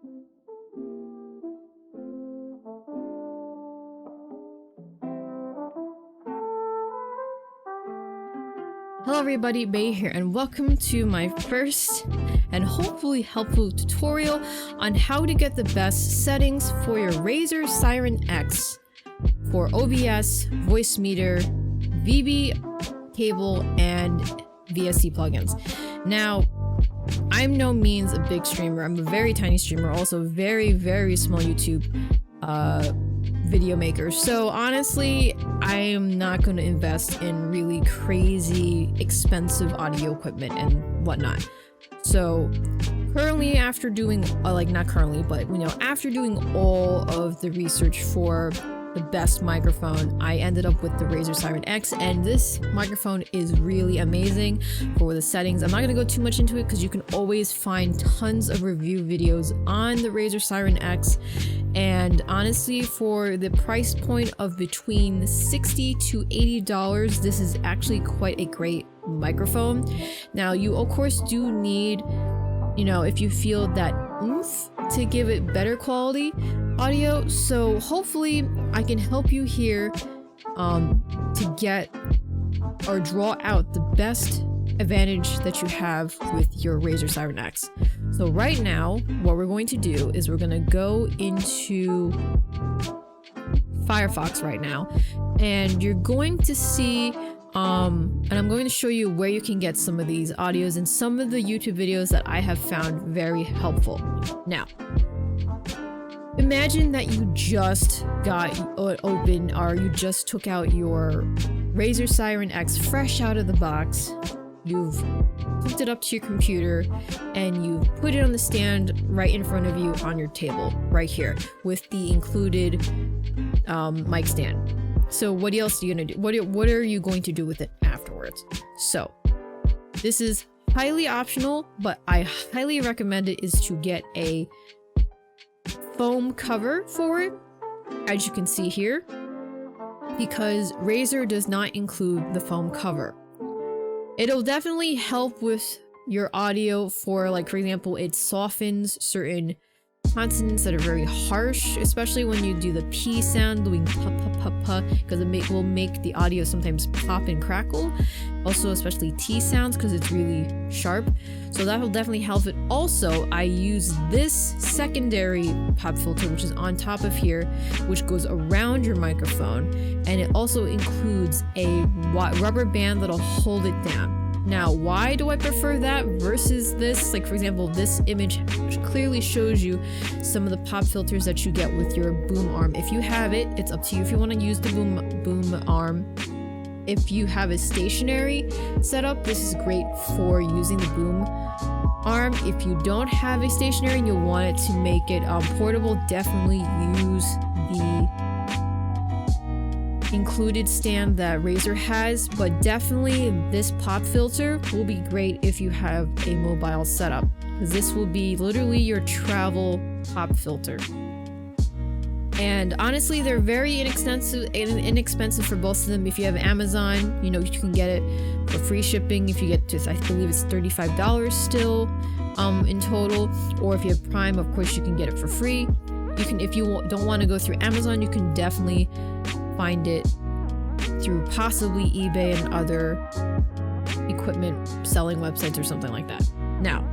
Hello everybody, Bay here, and welcome to my first and hopefully helpful tutorial on how to get the best settings for your Razer Seiren X for OBS, Voicemeeter, VB cable, and VST plugins. Now, I'm no means a big streamer. I'm a very tiny streamer, also very small YouTube video maker. So honestly, I am not going to invest in really crazy expensive audio equipment and whatnot. So currently, after doing after doing all of the research for the best microphone, I ended up with the Razer Seiren X, and this microphone is really amazing for the settings. I'm not going to go too much into it because you can always find tons of review videos on the Razer Seiren X, and honestly, for the price point of between $60 to $80, this is actually quite a great microphone. Now, you of course do need, if you feel that oomph to give it better quality audio, so hopefully I can help you here to get or draw out the best advantage that you have with your Razer Seiren X. So right now, what we're going to do is we're going to go into Firefox right now, and you're going to see and I'm going to show you where you can get some of these audios and some of the YouTube videos that I have found very helpful. Now, imagine that you just got open, or you just took out your Razer Seiren X fresh out of the box. You've hooked it up to your computer and you put it on the stand right in front of you on your table right here with the included mic stand. So what else are you gonna do? What are you going to do with it afterwards? So this is highly optional, but I highly recommend it is to get a foam cover for it, as you can see here, because Razer does not include the foam cover. It'll definitely help with your audio for, like, for example, it softens certain consonants that are very harsh, especially when you do the P sound, doing pa, because it will make the audio sometimes pop and crackle. Also, especially T sounds, because it's really sharp. So that will definitely help it. Also, I use this secondary pop filter, which is on top of here, which goes around your microphone, and it also includes a rubber band that'll hold it down. Now, why do I prefer that versus this? Like, for example, this image clearly shows you some of the pop filters that you get with your boom arm. If you have it, it's up to you if you want to use the boom arm. If you have a stationary setup, this is great for using the boom arm. If you don't have a stationary and you want it to make it portable, definitely use the included stand that Razer has, but definitely this pop filter will be great if you have a mobile setup, because this will be literally your travel pop filter. And honestly, they're very inexpensive for both of them. If you have Amazon, you can get it for free shipping. If you get to, I believe it's $35 still in total, or if you have Prime, of course you can get it for free. You can, if you don't want to go through Amazon, you can definitely find it through possibly eBay and other equipment selling websites or something like that. Now,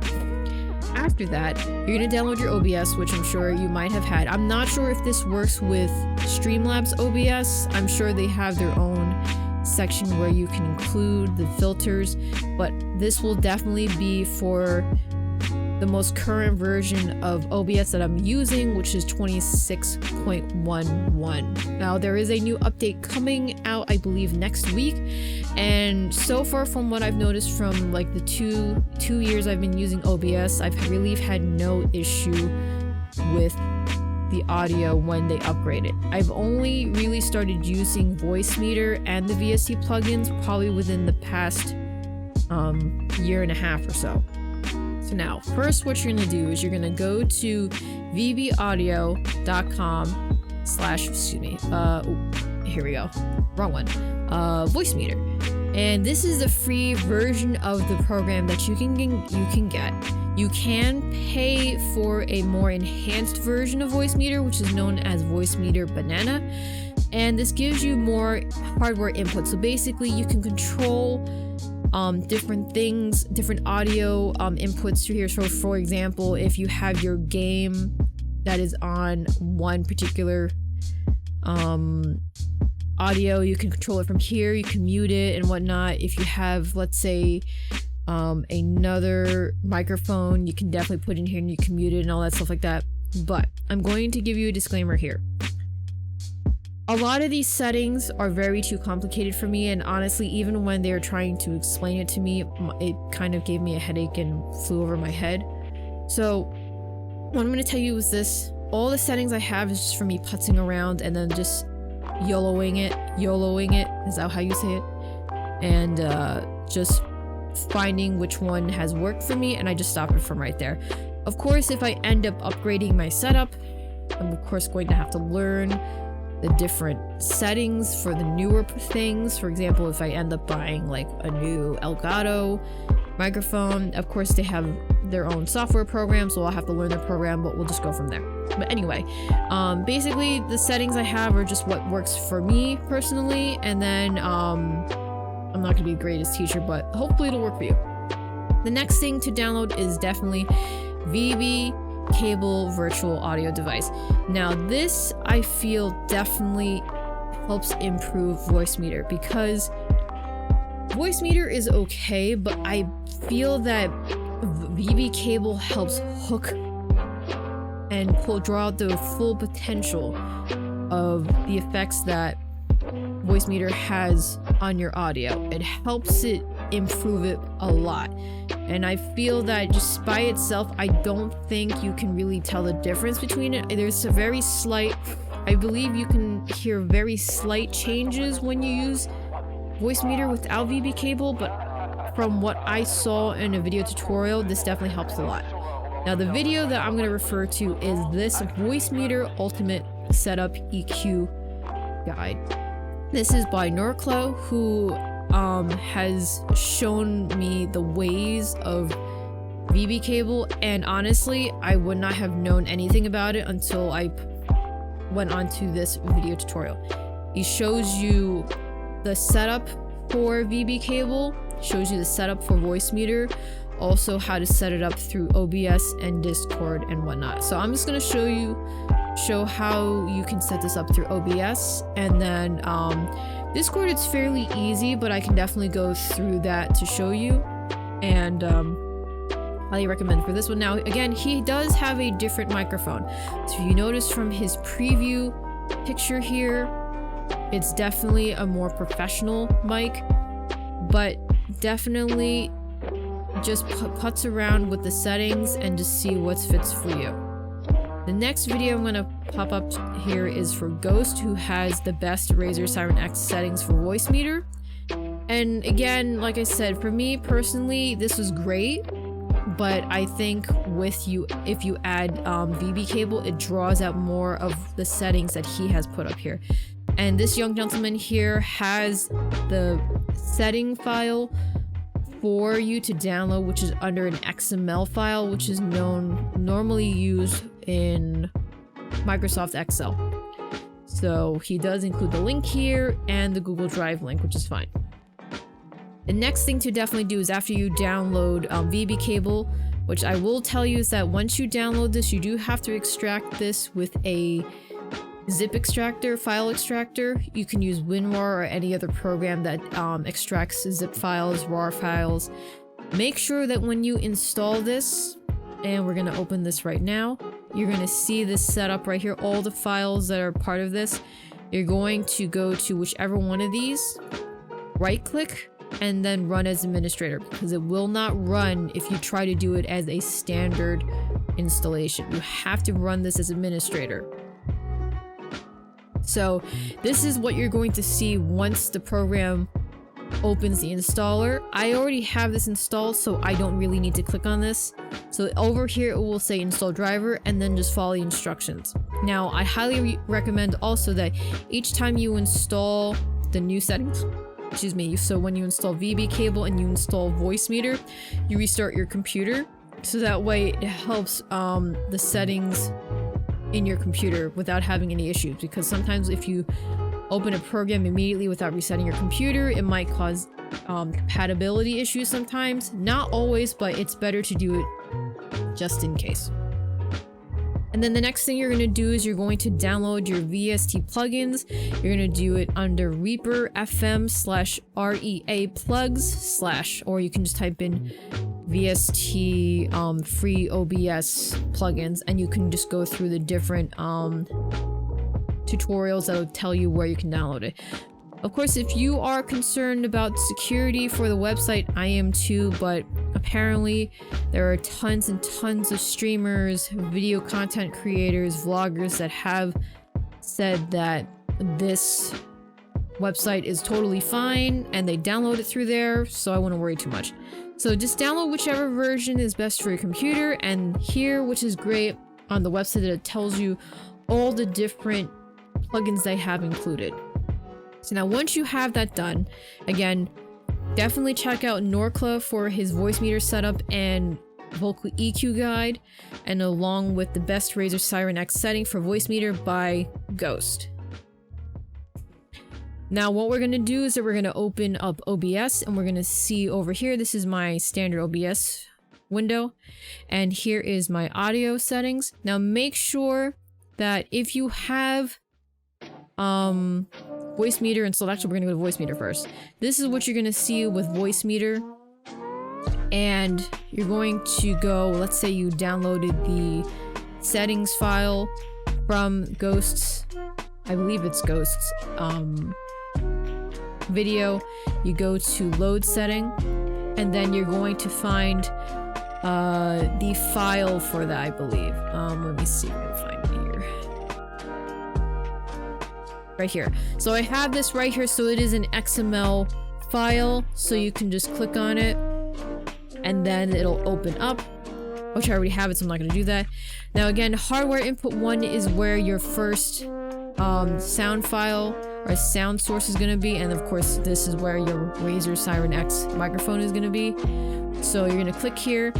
after that, you're going to download your OBS, which I'm sure you might have had. I'm not sure if this works with STREAMLABS OBS. I'm sure they have their own section where you can include the filters, but this will definitely be for the most current version of OBS that I'm using, which is 26.11. Now, there is a new update coming out, I believe, next week, and so far from what I've noticed from like the two years I've been using OBS, I've really had no issue with the audio when they upgrade it. I've only really started using Voicemeeter and the VST plugins probably within the past year and a half or so. So now, first what you're going to do is you're going to go to vbaudio.com/ here we go, wrong one, Voicemeeter. And this is the free version of the program that you can get. You can pay for a more enhanced version of Voicemeeter, which is known as Voicemeeter Banana, and this gives you more hardware input. So basically you can control different things, different audio inputs through here. So for example, if you have your game that is on one particular audio, you can control it from here. You can mute it and whatnot. If you have, let's say, another microphone, you can definitely put in here and you can mute it and all that stuff like that. But I'm going to give you a disclaimer here. A lot of these settings are very too complicated for me, and honestly, even when they were trying to explain it to me, it kind of gave me a headache and flew over my head. So what I'm going to tell you is this: all the settings I have is just for me putzing around and then just YOLOing it, is that how you say it? And just finding which one has worked for me, and I just stop it from right there. Of course, if I end up upgrading my setup, I'm of course going to have to learn the different settings for the newer things. For example, if I end up buying like a new Elgato microphone, of course they have their own software program, so I'll have to learn their program, but we'll just go from there. But anyway, basically the settings I have are just what works for me personally, and then I'm not gonna be the greatest teacher, but hopefully it'll work for you. The next thing to download is definitely VB Cable Virtual Audio Device. Now this, I feel, definitely helps improve Voicemeeter, because Voicemeeter is okay, but I feel that VB Cable helps hook and draw out the full potential of the effects that Voicemeeter has on your audio. It helps it improve it a lot. And I feel that just by itself, I don't think you can really tell the difference between it. There's a very slight, I believe you can hear very slight changes when you use Voicemeeter without VB Cable, but from what I saw in a video tutorial, this definitely helps a lot. Now the video that I'm going to refer to is this Voicemeeter Ultimate Setup EQ Guide. This is by Norclo, who has shown me the ways of VB Cable, and honestly, I would not have known anything about it until I went onto this video tutorial. He shows you the setup for VB Cable, shows you the setup for Voicemeeter, also how to set it up through OBS and Discord and whatnot. So I'm just going to show how you can set this up through OBS, and then Discord, it's fairly easy, but I can definitely go through that to show you, and highly recommend for this one. Now again, he does have a different microphone, so if you notice from his preview picture here, it's definitely a more professional mic, but definitely just putz around with the settings and just see what fits for you. The next video I'm going to pop up here is for Ghost, who has the best Razer Seiren X settings for Voicemeeter. And again, like I said, for me personally, this was great, but I think if you add VB Cable, it draws out more of the settings that he has put up here. And this young gentleman here has the setting file for you to download, which is under an XML file, which is normally used in Microsoft Excel. So he does include the link here and the Google Drive link, which is fine. The next thing to definitely do is after you download VB Cable, which I will tell you is that once you download this, you do have to extract this with a zip extractor, file extractor. You can use WinRAR or any other program that extracts zip files, RAR files. Make sure that when you install this, and we're going to open this right now, you're going to see this setup right here, all the files that are part of this. You're going to go to whichever one of these, right click, and then run as administrator, because it will not run if you try to do it as a standard installation. You have to run this as administrator. So this is what you're going to see once the program opens the installer. I already have this installed, so I don't really need to click on this. So over here it will say install driver, and then just follow the instructions. Now I highly recommend also that each time you install the new settings, so when you install VB Cable and you install Voicemeeter, you restart your computer So that way it helps the settings in your computer without having any issues, because sometimes if you open a program immediately without resetting your computer, it might cause compatibility issues sometimes. Not always, but it's better to do it just in case. And then the next thing you're going to do is you're going to download your VST plugins. You're going to do it under Reaper FM/REA plugs/ or you can just type in VST free OBS plugins, and you can just go through the different tutorials that'll tell you where you can download it. Of course, if you are concerned about security for the website, I am too, but apparently there are tons and tons of streamers, video content creators, vloggers that have said that this website is totally fine and they download it through there, so I wouldn't worry too much. So just download whichever version is best for your computer, and here, which is great on the website, that it tells you all the different plugins they have included. So now once you have that done, again, definitely check out Norcla for his Voicemeeter setup and vocal EQ guide, and along with the best Razer Seiren X setting for Voicemeeter by Ghost. Now what we're going to do is that we're going to open up OBS, and we're going to see over here, this is my standard OBS window, and here is my audio settings. Now make sure that if you have Voicemeeter installed, actually we're going to go to Voicemeeter first. This is what you're going to see with Voicemeeter, and you're going to go, let's say you downloaded the settings file from Ghost's, I believe it's Ghost's video. You go to load setting, and then you're going to find the file for that, I believe. Let me see if I can find it here. Right here. So I have this right here, so it is an XML file, so you can just click on it and then it'll open up, which I already have it, so I'm not going to do that. Now again, hardware input 1 is where your first sound file or sound source is going to be, and of course this is where your Razer Seiren X microphone is going to be. So you're going to click here,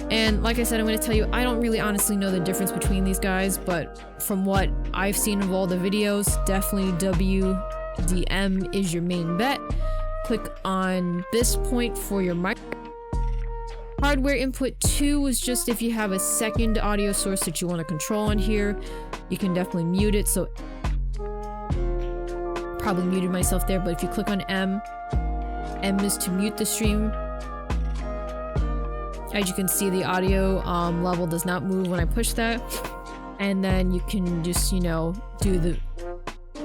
and like I said, I'm going to tell you, I don't really honestly know the difference between these guys, but from what I've seen of all the videos, definitely WDM is your main bet. Click on this point for your mic. Hardware input 2 is just if you have a second audio source that you want to control on here, you can definitely mute it. So probably muted myself there, but if you click on M is to mute the stream. As you can see, the audio level does not move when I push that. And then you can just, you know, do the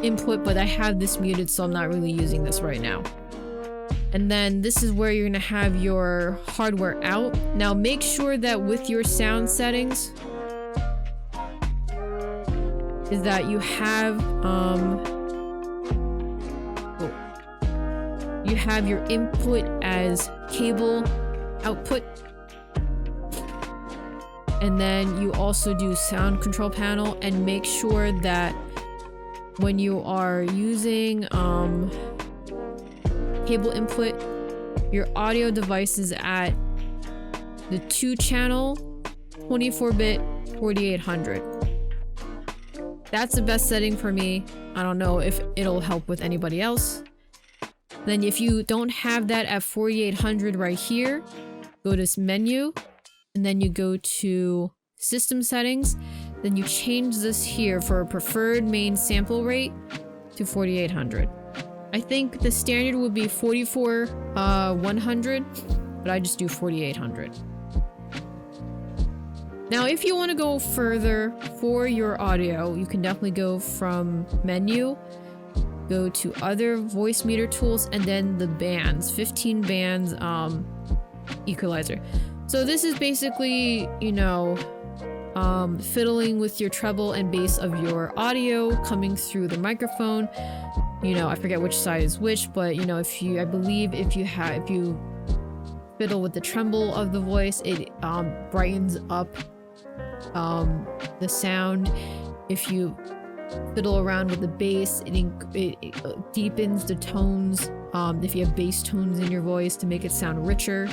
input, but I have this muted, so I'm not really using this right now. And then this is where you're gonna have your hardware out. Now make sure that with your sound settings is that you have your input as cable output. And then you also do sound control panel, and make sure that when you are using cable input, your audio device is at the 2-channel 24-bit 4800. That's the best setting for me. I don't know if it'll help with anybody else. Then if you don't have that at 4800 right here, go to menu, and then you go to system settings. Then you change this here for a preferred main sample rate to 4800. I think the standard would be 100, but I just do 4800. Now, if you want to go further for your audio, you can definitely go from menu, go to other Voicemeeter tools, and then the bands, 15 bands equalizer. So this is basically, you know, fiddling with your treble and bass of your audio coming through the microphone. You know, I forget which side is which, but you know, I believe if you fiddle with the tremble of the voice, it brightens up the sound. If you fiddle around with the bass, it deepens the tones. If you have bass tones in your voice to make it sound richer.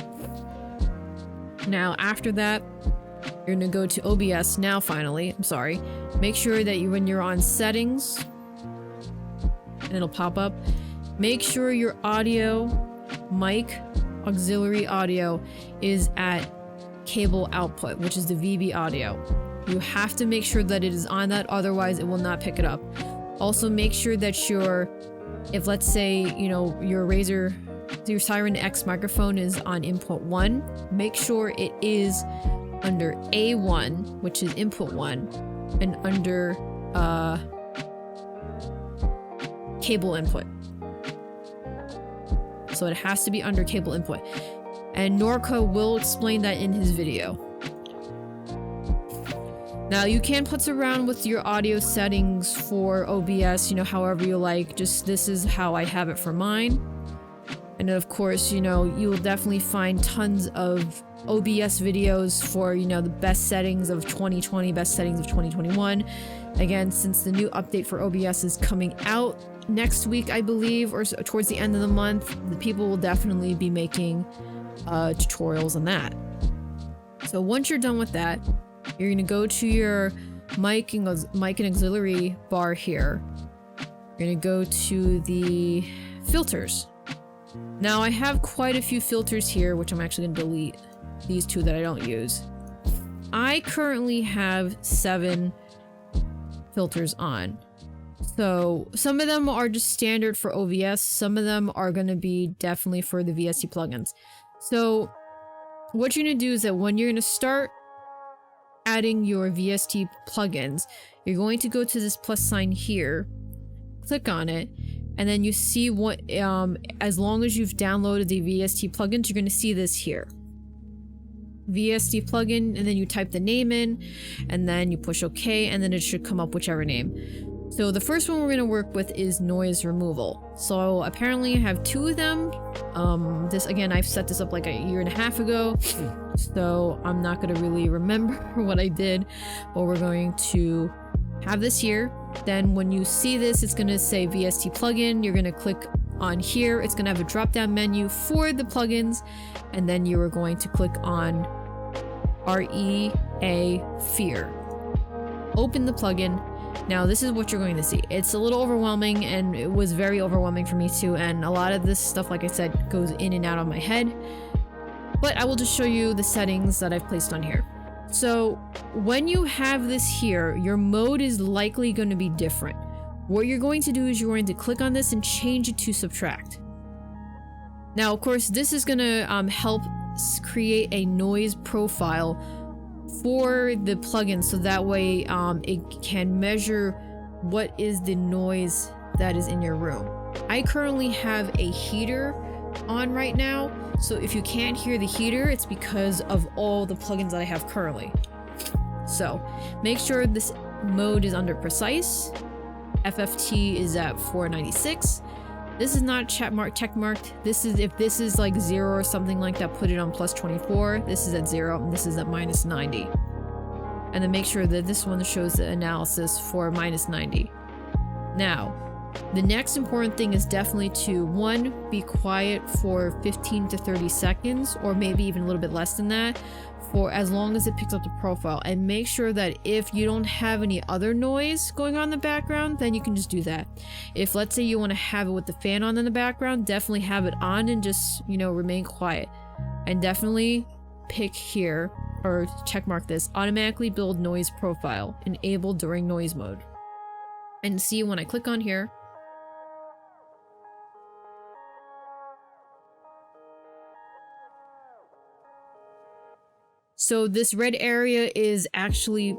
Now after that, you're gonna go to OBS now finally, I'm sorry. Make sure that when you're on settings, and it'll pop up, make sure your audio, mic, auxiliary audio is at cable output, which is the VB audio. You have to make sure that it is on that, otherwise it will not pick it up. Also make sure that if let's say, you know, your Seiren X microphone is on input 1, make sure it is under A1, which is input 1, and under cable input. So it has to be under cable input. And Norco will explain that in his video. Now you can putz around with your audio settings for OBS, you know, however you like. Just this is how I have it for mine. And then of course, you know, you will definitely find tons of OBS videos for, you know, the best settings of 2020, best settings of 2021. Again, since the new update for OBS is coming out next week, I believe, or towards the end of the month, the people will definitely be making tutorials on that. So once you're done with that, you're gonna go to your mic and auxiliary bar here. You're gonna go to the filters. Now I have quite a few filters here, which I'm actually gonna delete these two that I don't use. I currently have 7 filters on. So some of them are just standard for OBS, some of them are gonna be definitely for the VST plugins. So what you're gonna do is that when you're gonna start adding your VST plugins, you're going to go to this plus sign here, click on it, and then you see what, as long as you've downloaded the VST plugins, you're going to see this here. VST plugin, and then you type the name in, and then you push OK, and then it should come up whichever name. So the first one we're going to work with is noise removal. So apparently I have 2 of them. This again, I've set this up like a 1.5 years ago, so I'm not going to really remember what I did, but we're going to have this here. Then when you see this, it's going to say VST plugin. You're going to click on here. It's going to have a drop down menu for the plugins, and then you are going to click on REA Fear. Open the plugin. Now this is what you're going to see. It's a little overwhelming, and it was very overwhelming for me too, and a lot of this stuff, like I said, goes in and out of my head. But I will just show you the settings that I've placed on here. So when you have this here, your mode is likely going to be different. What you're going to do is you're going to click on this and change it to subtract. Now of course this is going to help create a noise profile for the plugin, so that way it can measure what is the noise that is in your room. I currently have a heater on right now, so if you can't hear the heater, it's because of all the plugins that I have currently. So make sure this mode is under precise. FFT is at 496. This is not check marked. This is, if this is like 0 or something like that, put it on plus 24. This is at 0, and this is at minus 90. And then make sure that this one shows the analysis for minus 90. Now, the next important thing is definitely to, 1, be quiet for 15 to 30 seconds, or maybe even a little bit less than that, for as long as it picks up the profile. And make sure that if you don't have any other noise going on in the background, then you can just do that. If let's say you want to have it with the fan on in the background, definitely have it on and just, you know, remain quiet. And definitely pick here, or check mark this, automatically build noise profile, enabled during noise mode. And see, when I click on here, so this red area is actually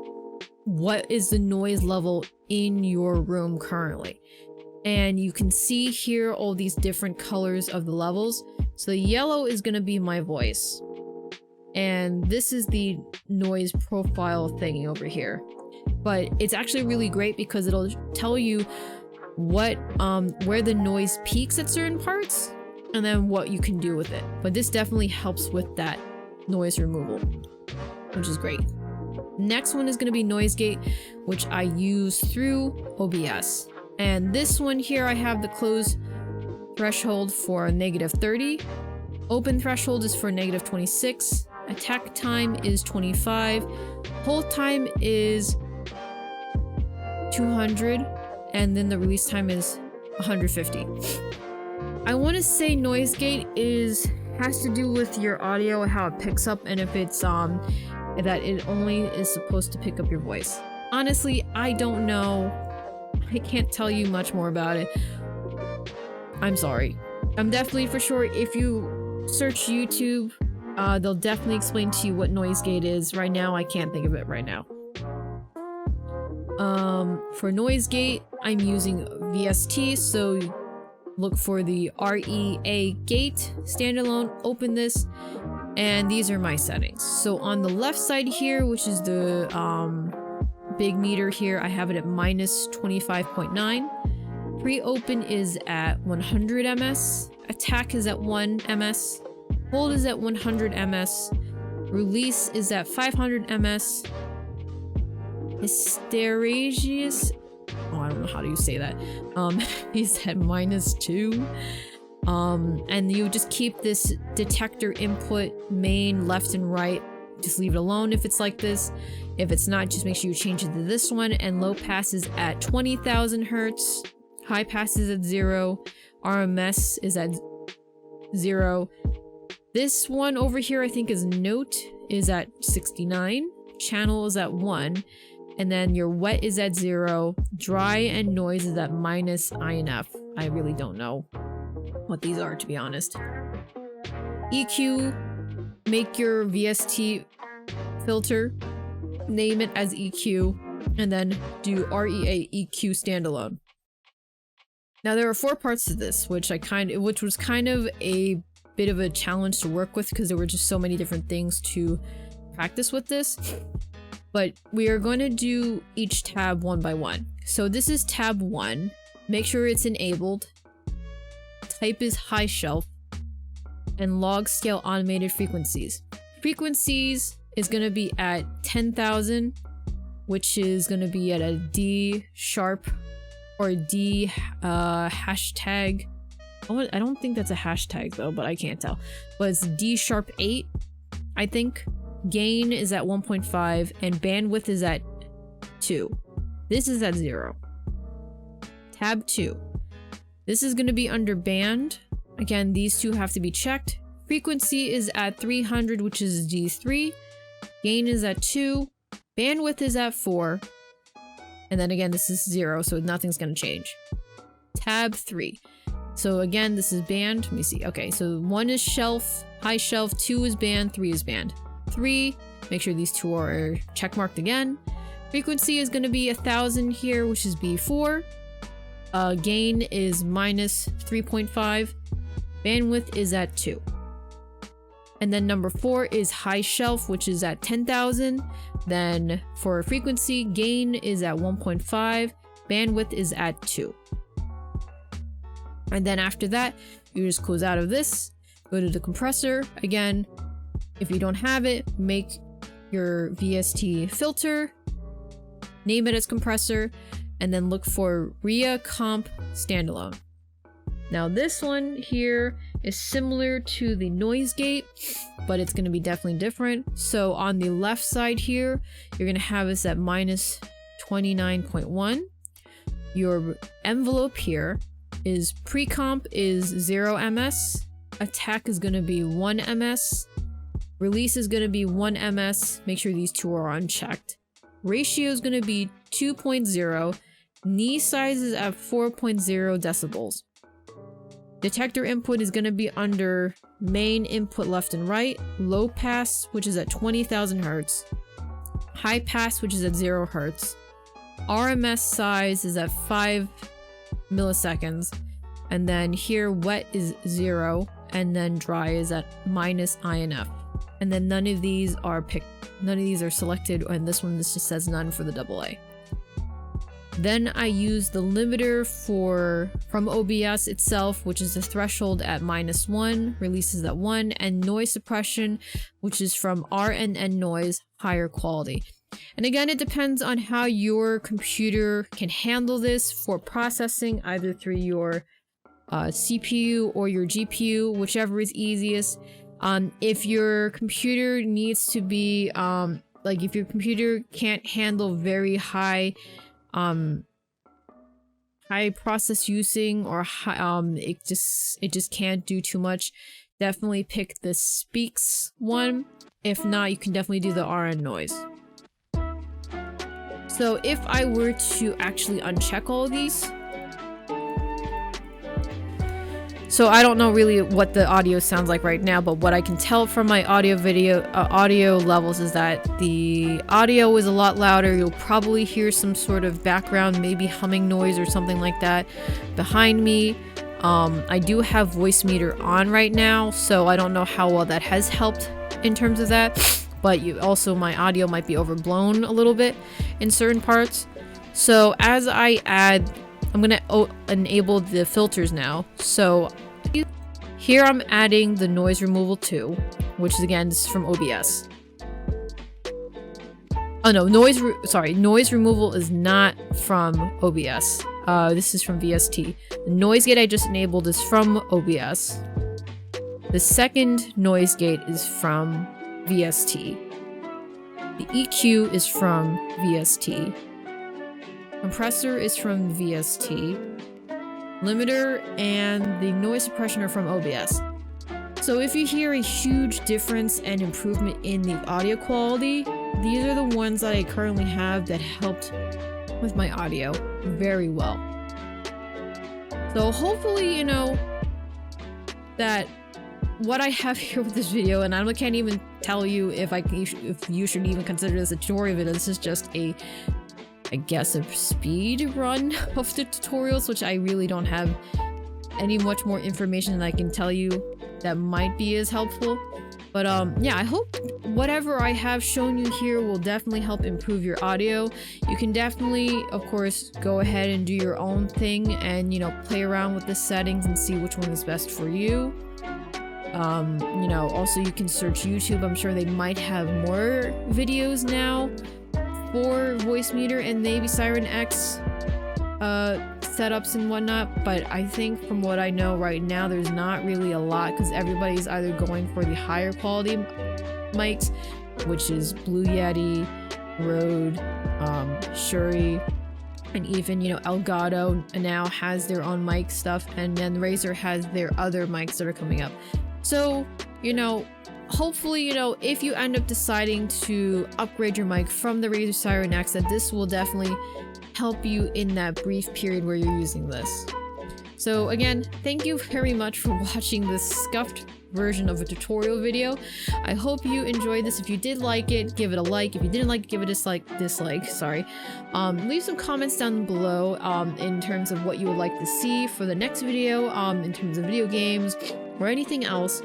what is the noise level in your room currently. And you can see here all these different colors of the levels. So the yellow is going to be my voice. And this is the noise profile thingy over here. But it's actually really great because it'll tell you what where the noise peaks at certain parts, and then what you can do with it. But this definitely helps with that noise removal, which is great. Next one is going to be Noise Gate, which I use through OBS. And this one here, I have the close threshold for -30. Open threshold is for -26. attack time is 25, hold time is 200, and then the release time is 150. I want to say noise gate has to do with your audio and how it picks up, and if it's that it only is supposed to pick up your voice. Honestly, I don't know. I can't tell you much more about it. I'm sorry. I'm definitely for sure, if you search YouTube, they'll definitely explain to you what noise gate is. Right now, I can't think of it right now. For noise gate, I'm using VST, so look for the REA gate standalone, open this, and these are my settings. So on the left side here, which is the big meter here, I have it at minus 25.9. Pre-open is at 100 ms, attack is at 1 ms, hold is at 100 ms, release is at 500 ms, Hysterious, I don't know how do you say that, he's at -2, and you just keep this detector input main left and right, just leave it alone if it's like this. If it's not, just make sure you change it to this one, and low pass is at 20,000 hertz, high pass is at 0, RMS is at 0. This one over here I think is note is at 69, channel is at 1, and then your wet is at 0, dry and noise is at -INF. I really don't know what these are, to be honest. EQ, make your VST filter, name it as EQ, and then do REA EQ standalone. Now there are 4 parts to this, which was kind of a bit of a challenge to work with because there were just so many different things to practice with this. But we are going to do each tab one by one. So this is tab 1. Make sure it's enabled. Type is high shelf. And log scale automated frequencies. Frequencies is going to be at 10,000, which is going to be at a D sharp or D hashtag. I don't think that's a hashtag though, but I can't tell. But it's D sharp 8, I think. Gain is at 1.5 and bandwidth is at 2. This is at 0. Tab 2. This is going to be under band. Again, these two have to be checked. Frequency is at 300, which is D3. Gain is at 2. Bandwidth is at 4. And then again, this is 0, so nothing's going to change. Tab 3. So again, this is band. Let me see. Okay, so 1 is shelf, high shelf, 2 is band, 3 is band. 3, make sure these two are checkmarked again. Frequency is going to be 1000 here, which is B4. Gain is -3.5. Bandwidth is at 2. And then number 4 is high shelf, which is at 10,000. Then for frequency, gain is at 1.5. Bandwidth is at 2. And then after that, you just close out of this, go to the compressor. Again, if you don't have it, make your VST filter, name it as compressor, and then look for REA comp standalone. Now this one here is similar to the noise gate, but it's going to be definitely different. So on the left side here, you're going to have this at -29.1. Your envelope here is pre-comp is 0 ms, attack is going to be 1 ms, release is going to be 1 ms, make sure these two are unchecked. Ratio is going to be 2.0, knee size is at 4.0 decibels. Detector input is going to be under main input left and right, low pass, which is at 20,000 hertz, high pass, which is at 0 hertz, RMS size is at 5 milliseconds, and then here wet is 0, and then dry is at -INF. And then none of these are selected, and this one just says none for the AA. Then I use the limiter from OBS itself, which is the threshold at -1, releases at 1, and noise suppression, which is from RNN noise, higher quality. And again, it depends on how your computer can handle this for processing, either through your CPU or your GPU, whichever is easiest. If your computer needs to be, like if your computer can't handle very high process using, or it just can't do too much, definitely pick the speaks one. If not, you can definitely do the RN noise. So if I were to actually uncheck all of these, so I don't know really what the audio sounds like right now, but what I can tell from my audio levels is that the audio is a lot louder. You'll probably hear some sort of background, maybe humming noise or something like that behind me. I do have Voicemeeter on right now, so I don't know how well that has helped in terms of that, but my audio might be overblown a little bit in certain parts. So as I add, I'm gonna enable the filters now. So here I'm adding the noise removal too, which is, again, this is from OBS. Oh no, noise removal is not from OBS. This is from VST. The noise gate I just enabled is from OBS. The second noise gate is from VST. The EQ is from VST. Compressor is from VST. Limiter and the noise suppression are from OBS. So if you hear a huge difference and improvement in the audio quality, these are the ones that I currently have that helped with my audio very well. So hopefully, you know, that what I have here with this video, and I can't even tell you if you should even consider this a tutorial video. This is just I guess a speed run of the tutorials, which I really don't have any much more information that I can tell you that might be as helpful. But yeah, I hope whatever I have shown you here will definitely help improve your audio. You can definitely, of course, go ahead and do your own thing and, you know, play around with the settings and see which one is best for you. You know, also you can search YouTube. I'm sure they might have more videos now for Voicemeeter and maybe Seiren X setups and whatnot, but I think from what I know right now, there's not really a lot because everybody's either going for the higher quality mics, which is Blue Yeti, Rode, Shure, and even, you know, Elgato now has their own mic stuff, and then Razer has their other mics that are coming up. So, you know, hopefully, you know, if you end up deciding to upgrade your mic from the Razer Seiren X, that this will definitely help you in that brief period where you're using this. So again, thank you very much for watching this scuffed version of a tutorial video. I hope you enjoyed this. If you did like it, give it a like. If you didn't like it, give it a dislike, sorry. Leave some comments down below in terms of what you would like to see for the next video, in terms of video games or anything else.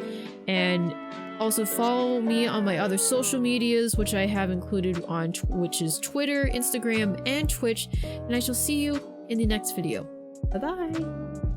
And also follow me on my other social medias, which I have included on which is Twitter, Instagram, and Twitch. And I shall see you in the next video. Bye-bye!